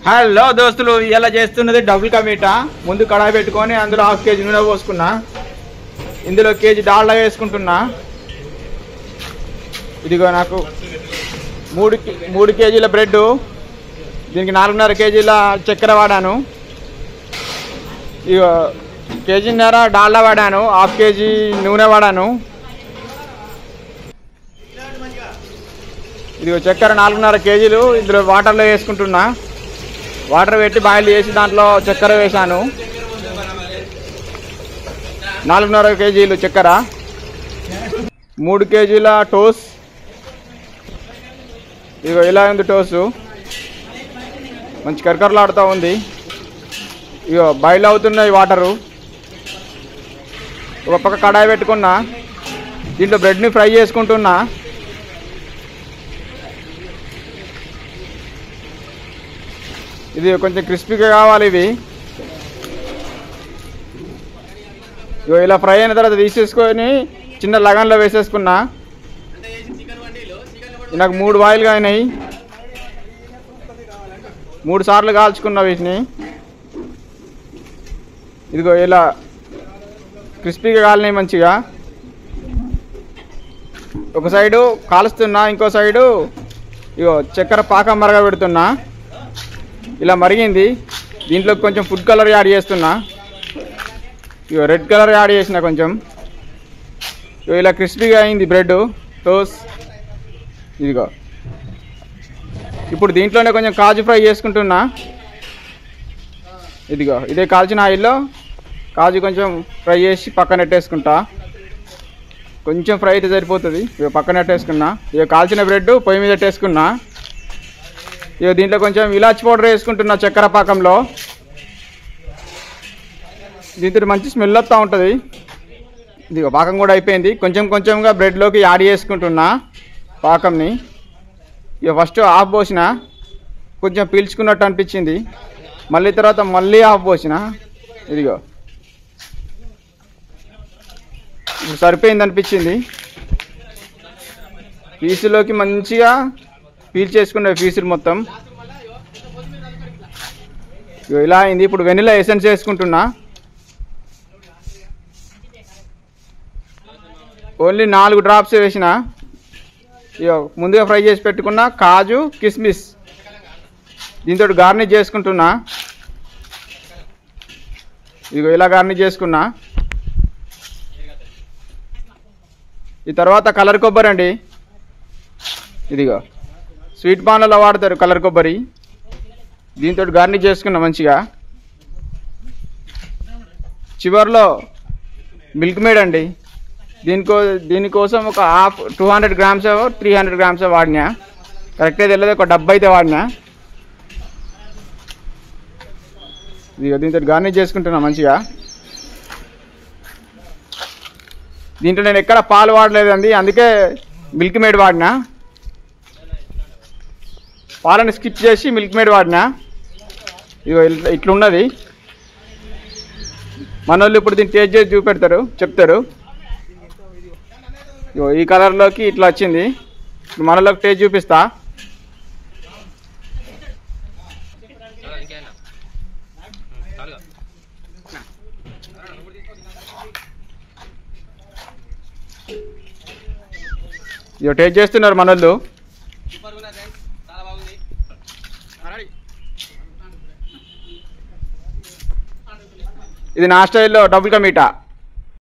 Hello దోస్తులు, ఇలా చేస్తున్నది డబుల్ కా మీటా. ముందు కడాయి పెట్టుకొని అందులో ½ కేజీ నూనె పోసుకున్నా. ఇందులో కేజీ డాల్డా వేసుకుంటున్నా. ఇదిగో నాకు 3 కేజీల బ్రెడ్, దీనికి 4.5 కేజీల చక్కెర వాడాను. ఇగో కేజీన్నర డాల్డా వాడాను, ½ కేజీ నూనె వాడాను. ఇదిగో చక్కెర 4.5 కేజీలు ఇందులో వాటర్లో వేసుకుంటున్నా. వాటర్ పెట్టి బాయిల్ చేసి దాంట్లో చక్కెర వేసాను. 4.5 కేజీలు చక్కెర, 3 కేజీల టోస్. ఇదిగో ఇలా ఉంది టోసు, మంచి కరకరలాడుతూ ఉంది. ఇగో బాయిల్ అవుతున్నాయి వాటరు. ఒక పక్క కడాయి పెట్టుకున్నా, దీంట్లో బ్రెడ్ని ఫ్రై చేసుకుంటున్నా. ఇది కొంచెం క్రిస్పీగా కావాలి ఇవి. ఇలా ఫ్రై అయిన తర్వాత తీసేసుకొని చిన్న లగన్లో వేసేసుకున్నా. నాకు 3 బాయిల్గా అయినాయి, 3 సార్లు కాల్చుకున్నా వీటిని. ఇదిగో ఇలా క్రిస్పీగా కాలినాయి మంచిగా. ఒక సైడు కాలుస్తున్నా, ఇంకో సైడు ఇగో చక్కెర పాకం మరగ పెడుతున్నా. ఇలా మరిగింది, దీంట్లో కొంచెం ఫుడ్ కలర్ యాడ్ చేస్తున్నా. ఇగో రెడ్ కలర్ యాడ్ చేసిన కొంచెం. ఇగో ఇలా క్రిస్పీగా అయింది బ్రెడ్ టోస్. ఇదిగో ఇప్పుడు దీంట్లోనే కొంచెం కాజు ఫ్రై చేసుకుంటున్నా. ఇదిగో ఇదే కాల్చిన ఆయిల్లో కాజు కొంచెం ఫ్రై చేసి పక్కన పెట్టేసుకుంటా. కొంచెం ఫ్రై అయితే సరిపోతుంది. ఇక పక్కన పెట్టేసుకున్నా. ఇక కాల్చిన బ్రెడ్ పొయ్యి మీద పెట్టేసుకున్నా. ఇక దీంట్లో కొంచెం ఇలాచి పౌడర్ వేసుకుంటున్నా చక్కెర పాకంలో. దీంతో మంచి స్మెల్ వస్తూ ఉంటుంది. ఇదిగో పాకం కూడా అయిపోయింది. కొంచెం కొంచెంగా బ్రెడ్లోకి యాడ్ చేసుకుంటున్నా పాకంని. ఇక ఫస్ట్ హాఫ్ పోసిన, కొంచెం పీల్చుకున్నట్టు అనిపించింది. మళ్ళీ తర్వాత మళ్ళీ హాఫ్ పోసిన. ఇదిగో ఇప్పుడు సరిపోయింది అనిపించింది. పీసులోకి మంచిగా పీల్చేసుకునే పీసులు మొత్తం. ఇలా అయింది. ఇప్పుడు వెనిలా ఎసెన్స్ వేసుకుంటున్నా. ఓన్లీ 4 డ్రాప్స్ వేసిన. ముందుగా ఫ్రై చేసి పెట్టుకున్న కాజు కిస్మిస్ దీంతో గార్నిష్ చేసుకుంటున్నా. ఇదిగో ఇలా గార్నిష్ చేసుకున్నా. ఈ తర్వాత కలర్ కొబ్బరి అండి. ఇదిగో స్వీట్ పాన్లలో వాడతారు కలర్ కొబ్బరి. దీంతో గార్నిష్ చేసుకున్నా మంచిగా. చివర్లో మిల్క్ మేడ్ అండి. దీనికోసం ఒక 200 గ్రామ్స్ 300 గ్రామ్స్ వాడినా, కరెక్ట్గా తెలియదు, ఒక డబ్బా అయితే వాడినా. ఇదిగో దీంతో గార్నిష్ చేసుకుంటున్నా మంచిగా. దీంట్లో నేను ఎక్కడ పాలు వాడలేదండి, అందుకే మిల్క్ మేడ్ వాడినా. పాలను స్కిప్ చేసి మిల్క్ మేడ్ వాడినా. ఇగో ఇట్లున్నది. మన వాళ్ళు ఇప్పుడు దీన్ని టేస్ట్ చేసి చూపెడతారు, చెప్తారు. ఇగో ఈ కలర్లోకి ఇట్లా వచ్చింది. ఇప్పుడు మనలోకి టేస్ట్ చూపిస్తా. ఇగో టేస్ట్ చేస్తున్నారు మనోళ్ళు. ఇది నా స్టైల్లో డబుల్ కా మీటా.